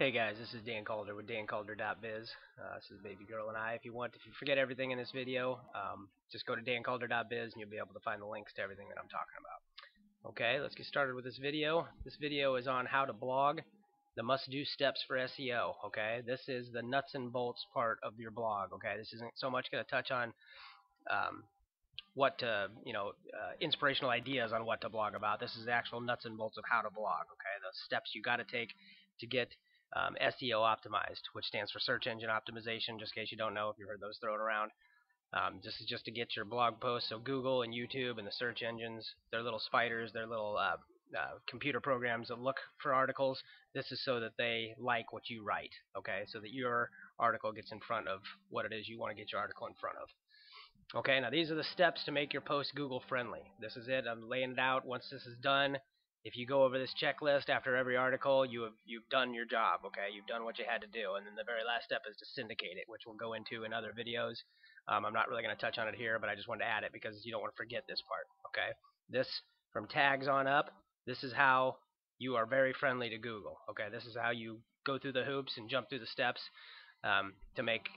Hey guys, this is Dan Calder with dancalder.biz. This is Baby Girl and I. If you forget everything in this video, just go to dancalder.biz and you'll be able to find the links to everything that I'm talking about. Okay, let's get started with this video. This video is on how to blog, the must-do steps for SEO. Okay, this is the nuts and bolts part of your blog. Okay, this isn't so much going to touch on inspirational ideas on what to blog about. This is the actual nuts and bolts of how to blog. Okay, the steps you got to take to get SEO optimized, which stands for search engine optimization, just in case you don't know if you've heard those thrown around. Just to get your blog posts. So Google and YouTube and the search engines, they're little spiders, they're little computer programs that look for articles. This is so that they like what you write, okay, so that your article gets in front of what it is you want to get your article in front of. Okay, now these are the steps to make your post Google friendly. This is it. I'm laying it out. Once this is done, if you go over this checklist after every article, you've done your job, okay? You've done what you had to do. And then the very last step is to syndicate it, which we'll go into in other videos. I'm not really going to touch on it here, but I just wanted to add it because you don't want to forget this part, okay? This, from tags on up, this is how you are very friendly to Google, okay? This is how you go through the hoops and jump through the steps to make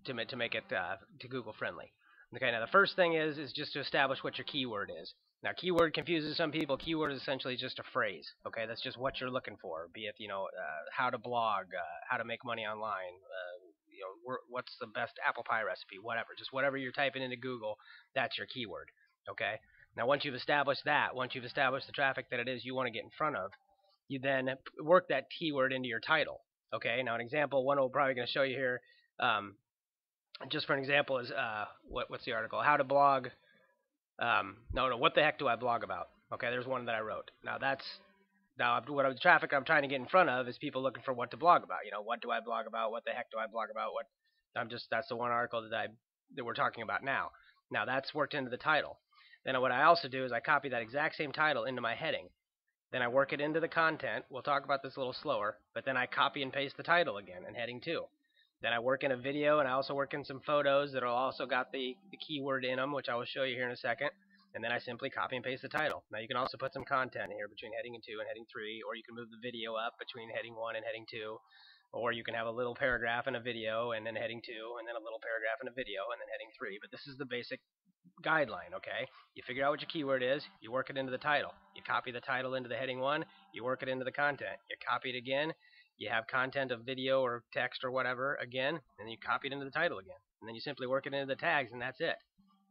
it to Google friendly. Okay, now the first thing is just to establish what your keyword is. Now, keyword confuses some people. Keyword is essentially just a phrase. Okay, that's just what you're looking for. Be it how to blog, how to make money online, what's the best apple pie recipe, whatever. Just whatever you're typing into Google, that's your keyword. Okay. Now, once you've established that, once you've established the traffic that it is you want to get in front of, you then work that keyword into your title. Okay. Now, an example, one I'm probably going to show you here. Just for an example is what's the article? How to blog. What the heck do I blog about? Okay, there's one that I wrote. Now the traffic I'm trying to get in front of is people looking for what to blog about. What do I blog about? What the heck do I blog about? That's the one article that we're talking about now. Now that's worked into the title. Then what I also do is I copy that exact same title into my heading. Then I work it into the content. We'll talk about this a little slower, but then I copy and paste the title again in heading 2. Then I work in a video, and I also work in some photos that will also got the keyword in them, which I will show you here in a second. And then I simply copy and paste the title. Now you can also put some content here between heading 2 and heading 3, or you can move the video up between heading 1 and heading 2, or you can have a little paragraph in a video, and then heading 2, and then a little paragraph in a video, and then heading 3. But this is the basic guideline, okay? You figure out what your keyword is, you work it into the title. You copy the title into the heading 1, you work it into the content. You copy it again. You have content of video or text or whatever again, and then you copy it into the title again. And then you simply work it into the tags, and that's it.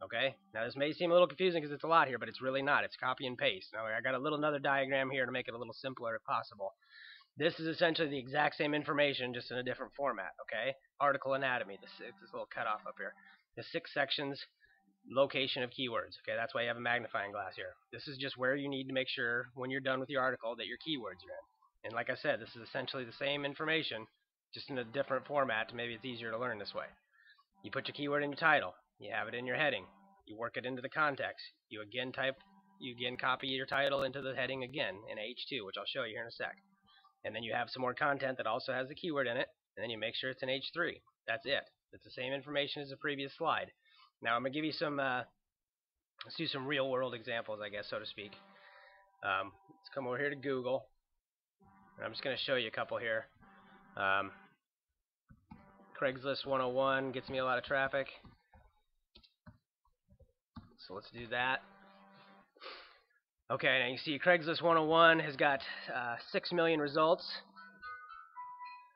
Okay? Now, this may seem a little confusing because it's a lot here, but it's really not. It's copy and paste. Now, I got another diagram here to make it a little simpler if possible. This is essentially the exact same information, just in a different format, okay? Article anatomy, this little cutoff up here. The 6 sections, location of keywords, okay? That's why you have a magnifying glass here. This is just where you need to make sure, when you're done with your article, that your keywords are in. And like I said, this is essentially the same information, just in a different format. Maybe it's easier to learn this way. You put your keyword in your title. You have it in your heading. You work it into the context. You again copy your title into the heading again in H2, which I'll show you here in a sec. And then you have some more content that also has the keyword in it, and then you make sure it's in H3. That's it. It's the same information as the previous slide. Now I'm going to give you let's do some real world examples, I guess, so to speak. Let's come over here to Google. I'm just going to show you a couple here. Craigslist 101 gets me a lot of traffic. So let's do that. Okay, now you see Craigslist 101 has got 6 million results.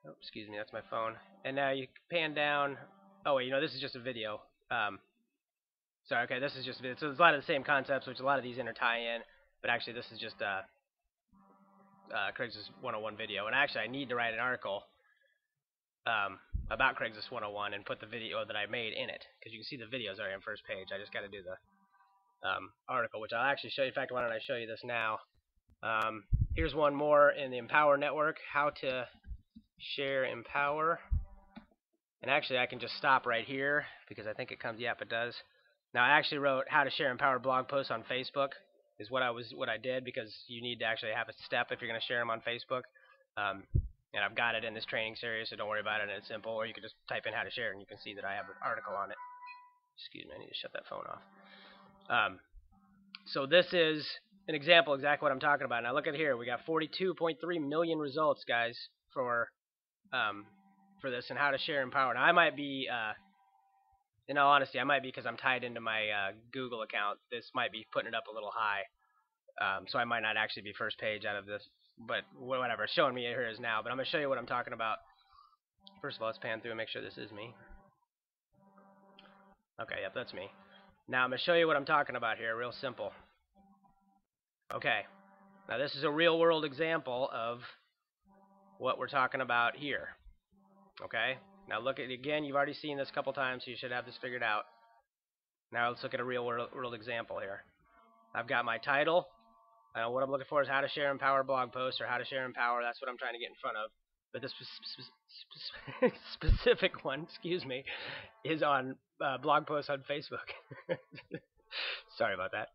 Oh, excuse me, that's my phone. And now you pan down. Oh, wait, this is just a video. Sorry, okay, this is just a video. So there's a lot of the same concepts, which a lot of these intertie in. But actually, this is just Craigslist 101 video, and actually I need to write an article about Craigslist 101 and put the video that I made in it, because you can see the videos are on first page. I just got to do the article, which I'll actually show you. In fact, why don't I show you this now? Here's one more in the Empower Network, how to share Empower. And actually I can just stop right here because I think it comes, yep, it does. Now I actually wrote how to share Empower blog posts on Facebook. Is what I did, because you need to actually have a step if you're going to share them on Facebook. And I've got it in this training series, so don't worry about it, and it's simple. Or you can just type in how to share, and you can see that I have an article on it. Excuse me, I need to shut that phone off. So this is an example exactly what I'm talking about. Now look at here, we got 42.3 million results, guys, for for this and how to share and empower. Now, I might be, in all honesty, I might be because I'm tied into my Google account. This might be putting it up a little high, so I might not actually be first page out of this. But whatever, it's showing me here is now. But I'm going to show you what I'm talking about. First of all, let's pan through and make sure this is me. Okay, yep, that's me. Now I'm going to show you what I'm talking about here, real simple. Okay, now this is a real-world example of what we're talking about here. Okay, now look at it again. You've already seen this a couple times, so you should have this figured out. Now let's look at a real-world example here. I've got my title. What I'm looking for is how to share and empower blog posts, or how to share and empower. That's what I'm trying to get in front of. But this specific one, excuse me, is on blog posts on Facebook. Sorry about that.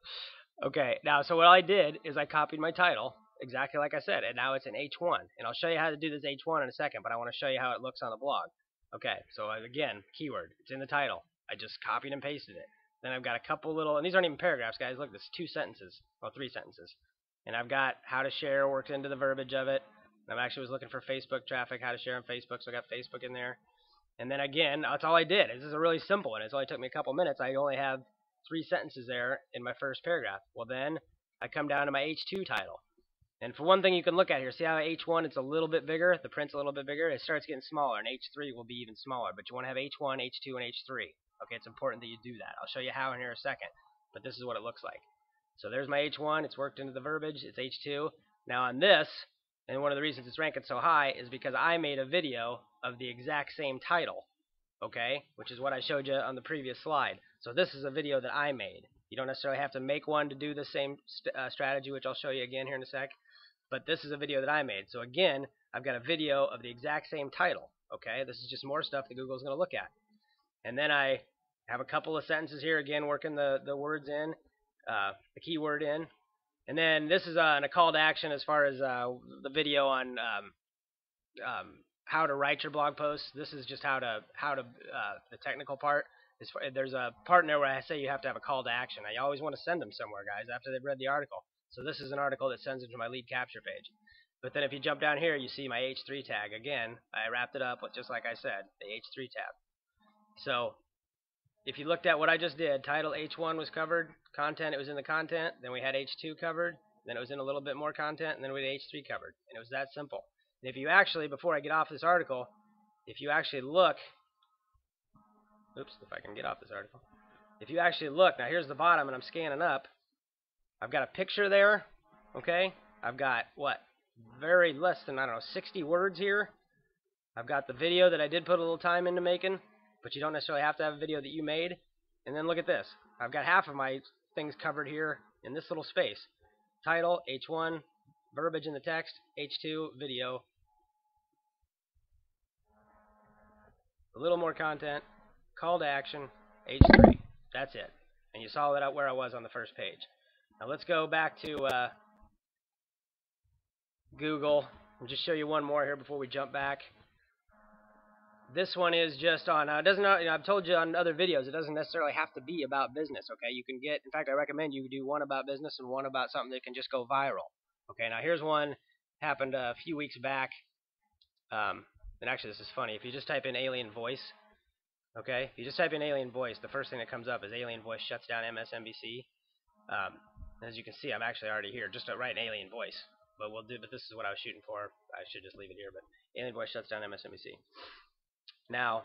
Okay, now, so what I did is I copied my title, exactly like I said, and now it's in H1. And I'll show you how to do this H1 in a second, but I want to show you how it looks on the blog. Okay, so again, keyword, it's in the title. I just copied and pasted it. Then I've got a couple little, and these aren't even paragraphs, guys. Look, this is 2 sentences, well, 3 sentences. And I've got how to share worked into the verbiage of it. And I actually was looking for Facebook traffic, how to share on Facebook, so I got Facebook in there. And then again, that's all I did. This is a really simple one. It's only took me a couple minutes. I only have 3 sentences there in my first paragraph. Well, then I come down to my H2 title. And for one thing you can look at here, see how H1 it's a little bit bigger, the print's a little bit bigger, it starts getting smaller, and H3 will be even smaller. But you want to have H1, H2, and H3. Okay, it's important that you do that. I'll show you how in here in a second. But this is what it looks like. So there's my H1, it's worked into the verbiage, it's H2. Now on this, and one of the reasons it's ranking so high is because I made a video of the exact same title, okay, which is what I showed you on the previous slide. So this is a video that I made. You don't necessarily have to make one to do the same strategy, which I'll show you again here in a sec, but this is a video that I made. So again, I've got a video of the exact same title, okay. This is just more stuff that Google's going to look at. And then I have a couple of sentences here, again, working the words in, the keyword in. And then this is a call to action as far as the video on how to write your blog posts. This is just how to the technical part. There's a part in there where I say you have to have a call to action. I always want to send them somewhere, guys, after they've read the article. So this is an article that sends them to my lead capture page. But then if you jump down here, you see my H3 tag. Again, I wrapped it up with, just like I said, the H3 tab. So if you looked at what I just did, title H1 was covered, content, it was in the content, then we had H2 covered, then it was in a little bit more content, and then we had H3 covered. And it was that simple. And if you actually, before I get off this article, if you actually look, oops, if I can get off this article. If you actually look, now here's the bottom, and I'm scanning up. I've got a picture there, okay? I've got, what, very less than, I don't know, 60 words here. I've got the video that I did put a little time into making, but you don't necessarily have to have a video that you made. And then look at this. I've got half of my things covered here in this little space. Title, H1, verbiage in the text, H2, video. A little more content, call to action, H3. That's it. And you saw that where I was on the first page. Now let's go back to Google and just show you one more here before we jump back. This one is just on, it doesn't, I've told you on other videos, it doesn't necessarily have to be about business, okay? You can get, in fact, I recommend you do one about business and one about something that can just go viral. Okay, now here's one, happened a few weeks back, and actually this is funny. If you just type in alien voice, okay, if you just type in alien voice, the first thing that comes up is alien voice shuts down MSNBC. As you can see, I'm actually already here, just to write an alien voice. But this is what I was shooting for. I should just leave it here, but alien voice shuts down MSNBC. Now,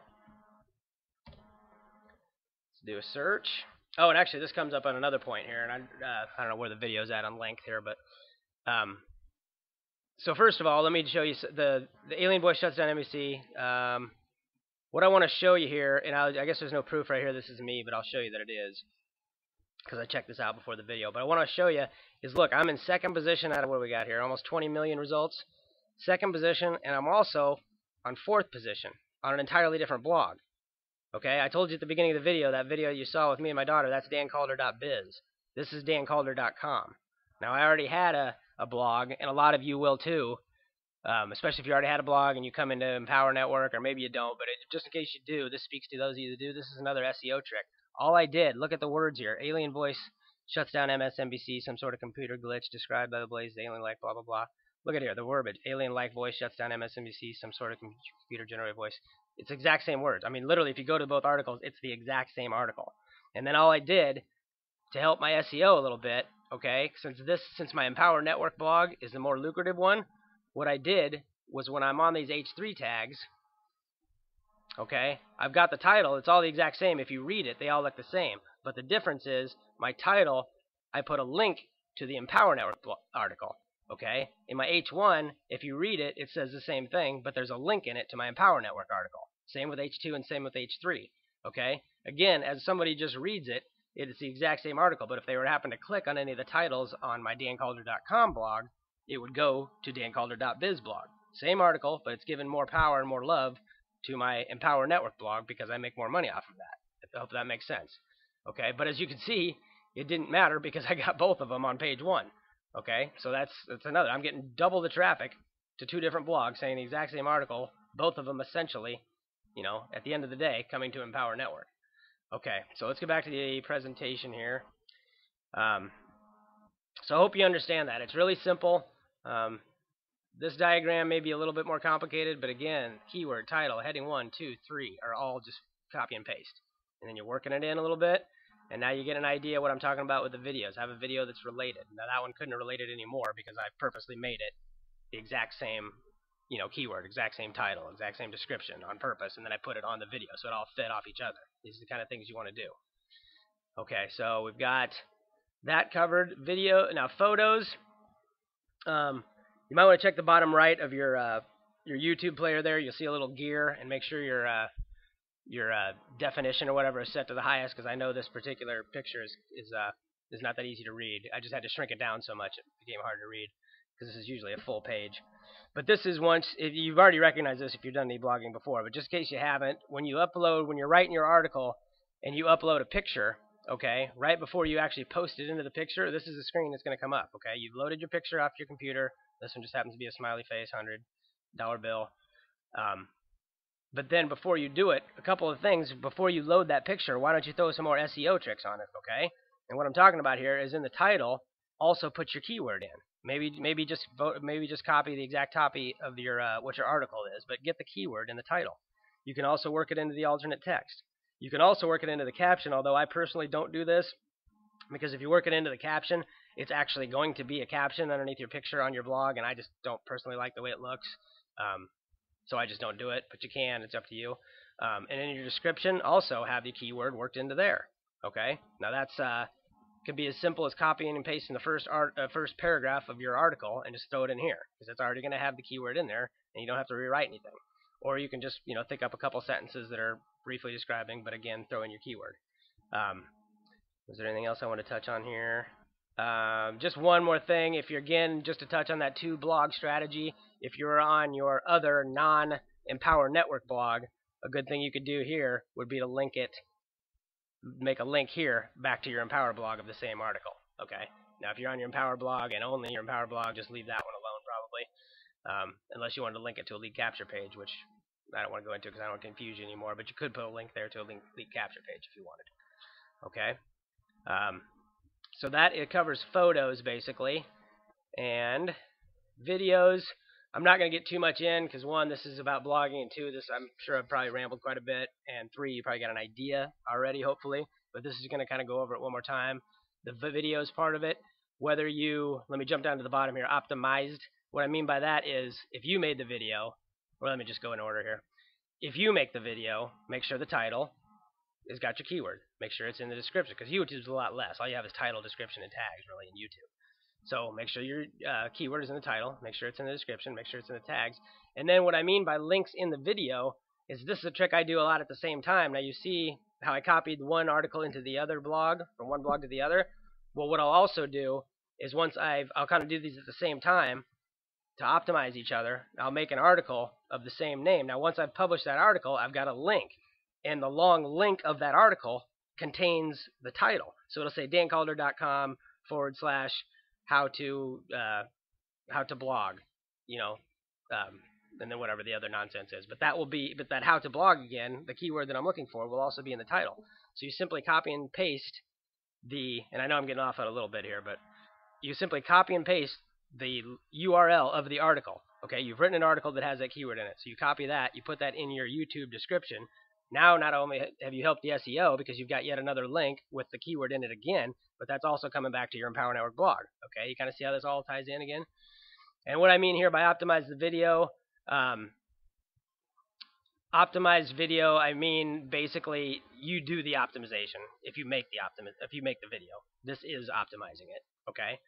let's do a search. Oh, and actually, this comes up on another point here, and I don't know where the video's at on length here, but so first of all, let me show you the alien voice shuts down NBC. What I want to show you here, and I guess there's no proof right here. This is me, but I'll show you that it is because I checked this out before the video. But I want to show you is look, I'm in second position out of what we got here, almost 20 million results, second position, and I'm also on fourth position on an entirely different blog. Okay, I told you at the beginning of the video, that video you saw with me and my daughter, that's dancalder.biz. This is dancalder.com. Now, I already had a blog, and a lot of you will too, especially if you already had a blog and you come into Empower Network, or maybe you don't, but just in case you do, this speaks to those of you that do. This is another SEO trick. All I did, look at the words here. Alien voice shuts down MSNBC, some sort of computer glitch described by the blaze, alien life, blah, blah, blah. Look at here, the verbiage. Alien-like voice shuts down MSNBC, some sort of computer-generated voice. It's the exact same words. I mean, literally, if you go to both articles, it's the exact same article. And then all I did to help my SEO a little bit, okay, since my Empower Network blog is the more lucrative one, what I did was when I'm on these H3 tags, okay, I've got the title. It's all the exact same. If you read it, they all look the same. But the difference is my title, I put a link to the Empower Network article. Okay, in my H1, if you read it, it says the same thing, but there's a link in it to my Empower Network article. Same with H2 and same with H3. Okay, again, as somebody just reads it, it's the exact same article, but if they were to happen to click on any of the titles on my dancalder.com blog, it would go to dancalder.biz blog. Same article, but it's given more power and more love to my Empower Network blog because I make more money off of that. I hope that makes sense. Okay, but as you can see, it didn't matter because I got both of them on page 1. Okay, so that's another. I'm getting double the traffic to 2 different blogs saying the exact same article, both of them essentially, at the end of the day, coming to Empower Network. Okay, so let's get back to the presentation here. So I hope you understand that. It's really simple. This diagram may be a little bit more complicated, but again, keyword, title, heading 1, 2, 3 are all just copy and paste. And then you're working it in a little bit. And now you get an idea what I'm talking about with the videos. I have a video that's related. Now that one couldn't have related anymore because I purposely made it the exact same, keyword, exact same title, exact same description on purpose, and then I put it on the video so it all fed off each other. These are the kind of things you want to do. Okay, so we've got that covered. Video, now photos. You might want to check the bottom right of your YouTube player there. You'll see a little gear, and make sure your definition or whatever is set to the highest, because I know this particular picture is not that easy to read. I just had to shrink it down so much it became hard to read because this is usually a full page. But this is you've already recognized this if you've done any blogging before, but just in case you haven't, when you're writing your article and you upload a picture, okay, right before you actually post it into the picture, this is the screen that's going to come up, okay? You've loaded your picture off your computer. This one just happens to be a smiley face, $100 bill. But then before you do it, a couple of things before you load that picture, why don't you throw some more SEO tricks on it, okay? And what I'm talking about here is in the title, also put your keyword in. Maybe just copy the exact copy of your what your article is, but get the keyword in the title. You can also work it into the alternate text. You can also work it into the caption, although I personally don't do this, because if you work it into the caption, it's actually going to be a caption underneath your picture on your blog, and I just don't personally like the way it looks. So I just don't do it, but you can. It's up to you. And in your description, also have the keyword worked into there. Okay? Now that's could be as simple as copying and pasting the first paragraph of your article and just throw it in here, because it's already going to have the keyword in there, and you don't have to rewrite anything. Or you can just think up a couple sentences that are briefly describing, but again, throw in your keyword. Was there anything else I want to touch on here? Just one more thing. If you're, again, just to touch on that 2-blog strategy, if you're on your other non-Empower Network blog, a good thing you could do here would be to make a link here back to your Empower blog of the same article. Okay. Now, if you're on your Empower blog and only your Empower blog, just leave that one alone probably, unless you want to link it to a lead capture page, which I don't want to go into because I don't want to confuse you anymore, but you could put a link there to a lead capture page if you wanted. Okay. So it covers photos basically, and videos. I'm not going to get too much in because 1, this is about blogging, and 2, I'm sure I've probably rambled quite a bit, and 3, you probably got an idea already, hopefully. But this is going to kind of go over it one more time. The videos part of it, let me jump down to the bottom here, optimized. What I mean by that is if you made the video, or let me just go in order here. If you make the video, make sure the title has got your keyword. Make sure it's in the description, because YouTube's a lot less. All you have is title, description, and tags really in YouTube. So make sure your keyword is in the title, make sure it's in the description, make sure it's in the tags. And then what I mean by links in the video is this is a trick I do a lot at the same time. Now you see how I copied one article into the other blog, from one blog to the other. Well, what I'll also do is I'll kind of do these at the same time to optimize each other. I'll make an article of the same name. Now once I've published that article, I've got a link. And the long link of that article contains the title. So it'll say dancalder.com/ how to blog, and then whatever the other nonsense is. But that how to blog, again, the keyword that I'm looking for, will also be in the title. So you simply copy and paste and I know I'm getting off on a little bit here, but you simply copy and paste the URL of the article. Okay, you've written an article that has that keyword in it. So you copy that, you put that in your YouTube description. Now, not only have you helped the SEO because you've got yet another link with the keyword in it again, but that's also coming back to your Empower Network blog. Okay, you kind of see how this all ties in again? And what I mean here by optimize the video, optimized video, I mean basically you do the optimization if you make the video. This is optimizing it, okay?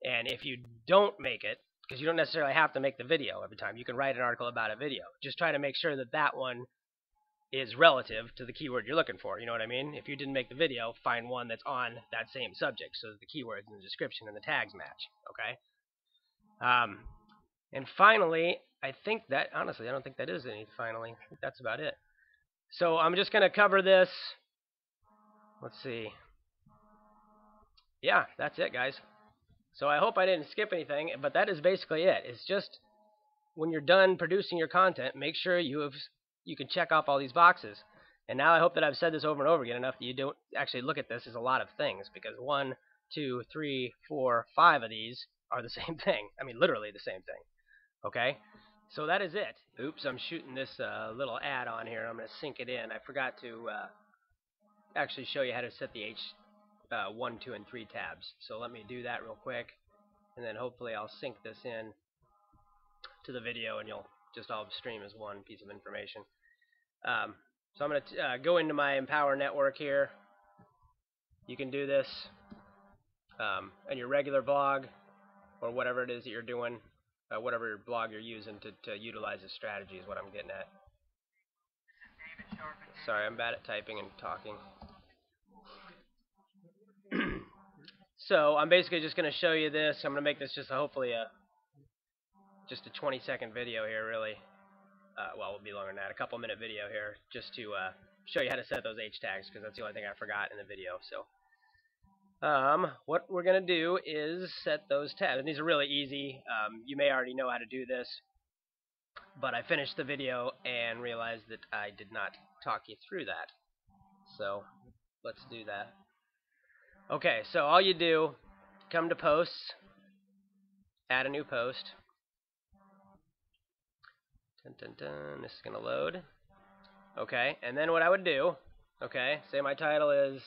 And if you don't make it, because you don't necessarily have to make the video every time, you can write an article about a video. Just try to make sure that that one is relative to the keyword you're looking for. You know what I mean? If you didn't make the video, find one that's on that same subject so that the keywords and the description and the tags match, okay? And finally, I think that, honestly, I don't think that is any finally. I think that's about it. So I'm just going to cover this. Let's see. Yeah, that's it, guys. So I hope I didn't skip anything, but that is basically it. It's just when you're done producing your content, make sure you can check off all these boxes. And now I hope that I've said this over and over again enough that you don't actually look at this as a lot of things, because 1, 2, 3, 4, 5 of these are the same thing. I mean, literally the same thing. Okay? So that is it. Oops, I'm shooting this little ad on here. I'm going to sync it in. I forgot to actually show you how to set the H1, 2, and 3 tabs. So let me do that real quick, and then hopefully I'll sync this in to the video, and you'll just all stream as one piece of information. So I'm going to go into my Empower Network here. You can do this in your regular blog or whatever it is that you're doing, whatever blog you're using to utilize this strategy is what I'm getting at. Sorry, I'm bad at typing and talking. So I'm basically just going to show you this. I'm going to make this just hopefully just a 20-second video here, really. Well, it'll be longer than that. A couple-minute video here just to show you how to set those H tags, because that's the only thing I forgot in the video. So what we're going to do is set those tabs. And these are really easy. You may already know how to do this, but I finished the video and realized that I did not talk you through that. So let's do that. Okay, so all you do, come to posts, add a new post. Dun, dun, dun. This is going to load. Okay, and then what I would do, okay, say my title is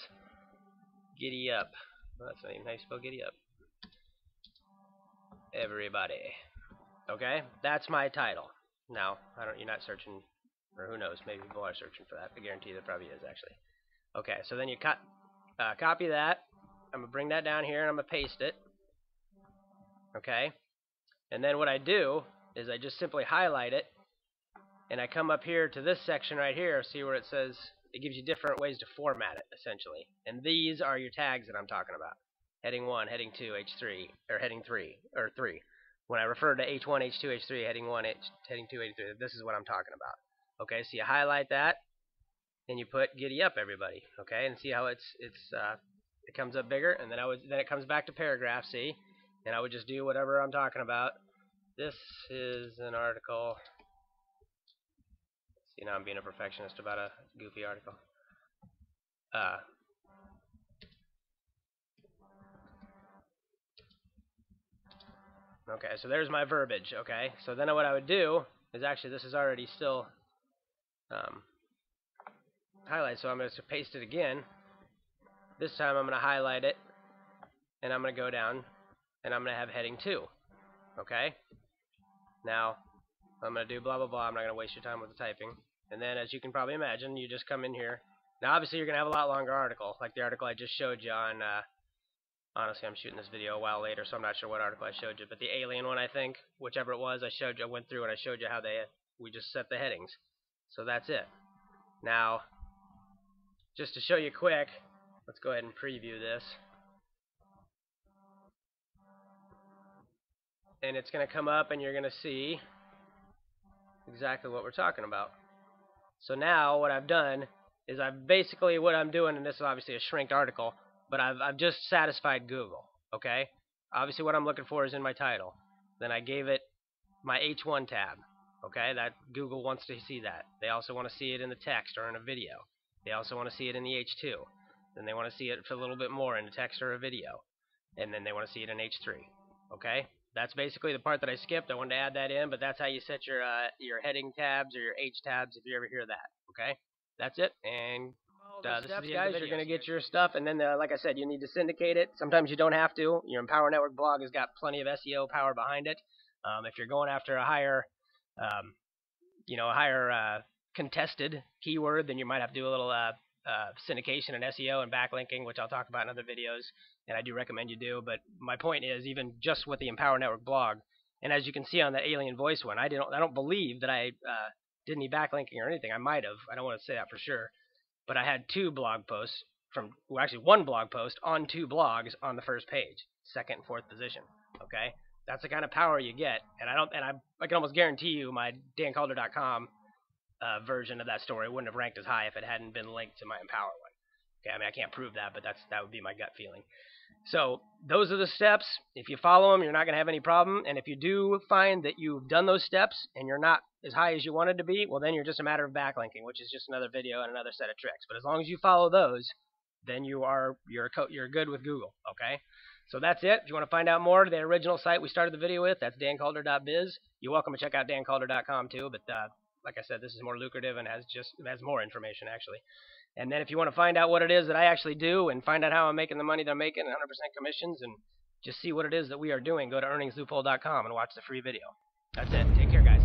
Giddy Up. Well, that's not even how you spell Giddy Up. Everybody. Okay, that's my title. Now, you're not searching, or who knows, maybe people are searching for that. I guarantee there probably is, actually. Okay, so then you copy that. I'm going to bring that down here and I'm going to paste it. Okay, and then what I do is I just simply highlight it, and I come up here to this section right here, see where it says, it gives you different ways to format it, essentially. And these are your tags that I'm talking about. Heading 1, heading 2, H3, or heading 3, or 3. When I refer to H1, H2, H3, heading 1, heading 2, H3, this is what I'm talking about. Okay, so you highlight that, and you put Giddy Up, everybody. Okay, and see how it comes up bigger, and then it comes back to paragraph, see? And I would just do whatever I'm talking about. This is an article. See, now I'm being a perfectionist about a goofy article. Okay, so there's my verbiage, okay? So then what I would do is, actually, this is already still highlighted, so I'm going to paste it again. This time I'm going to highlight it, and I'm going to go down, and I'm going to have heading 2, okay? Now, I'm going to do blah, blah, blah. I'm not going to waste your time with the typing. And then, as you can probably imagine, you just come in here. Now, obviously, you're going to have a lot longer article, like the article I just showed you on, honestly, I'm shooting this video a while later, so I'm not sure what article I showed you, but the alien one, I think, whichever it was, I went through and I showed you how we just set the headings. So that's it. Now, just to show you quick, let's go ahead and preview this. And it's going to come up, and you're going to see exactly what we're talking about. So now what I've done is what I'm doing, and this is obviously a shrinked article, but I've just satisfied Google, okay? Obviously what I'm looking for is in my title. Then I gave it my H1 tab, okay? That Google wants to see that. They also want to see it in the text or in a video. They also want to see it in the H2. Then they want to see it for a little bit more in a text or a video. And then they want to see it in H3, okay? That's basically the part that I skipped. I wanted to add that in, but that's how you set your heading tabs or your H tabs if you ever hear that. Okay, that's it. And this is the guys, you're going to get your stuff, and then like I said, you need to syndicate it. Sometimes you don't have to. Your Empower Network blog has got plenty of SEO power behind it. If you're going after a higher, contested keyword, then you might have to do a little syndication and SEO and backlinking, which I'll talk about in other videos, and I do recommend you do. But my point is, even just with the Empower Network blog, and as you can see on that Alien Voice one, I don't believe that I did any backlinking or anything. I might have. I don't want to say that for sure. But I had two blog posts actually one blog post on two blogs on the first page, second and fourth position. Okay, that's the kind of power you get, and I can almost guarantee you my dancalder.com version of that story wouldn't have ranked as high if it hadn't been linked to my Empower one. Okay, I mean, I can't prove that, but that would be my gut feeling. So those are the steps. If you follow them, you're not going to have any problem. And if you do find that you've done those steps and you're not as high as you wanted to be, well, then you're just a matter of backlinking, which is just another video and another set of tricks. But as long as you follow those, then you're good with Google. Okay. So that's it. If you want to find out more, the original site we started the video with, that's dancalder.biz. You're welcome to check out dancalder.com too. But like I said, this is more lucrative and has more information actually. And then if you want to find out what it is that I actually do and find out how I'm making the money that I'm making, 100% commissions, and just see what it is that we are doing, go to earningsloophole.com and watch the free video. That's it. Take care, guys.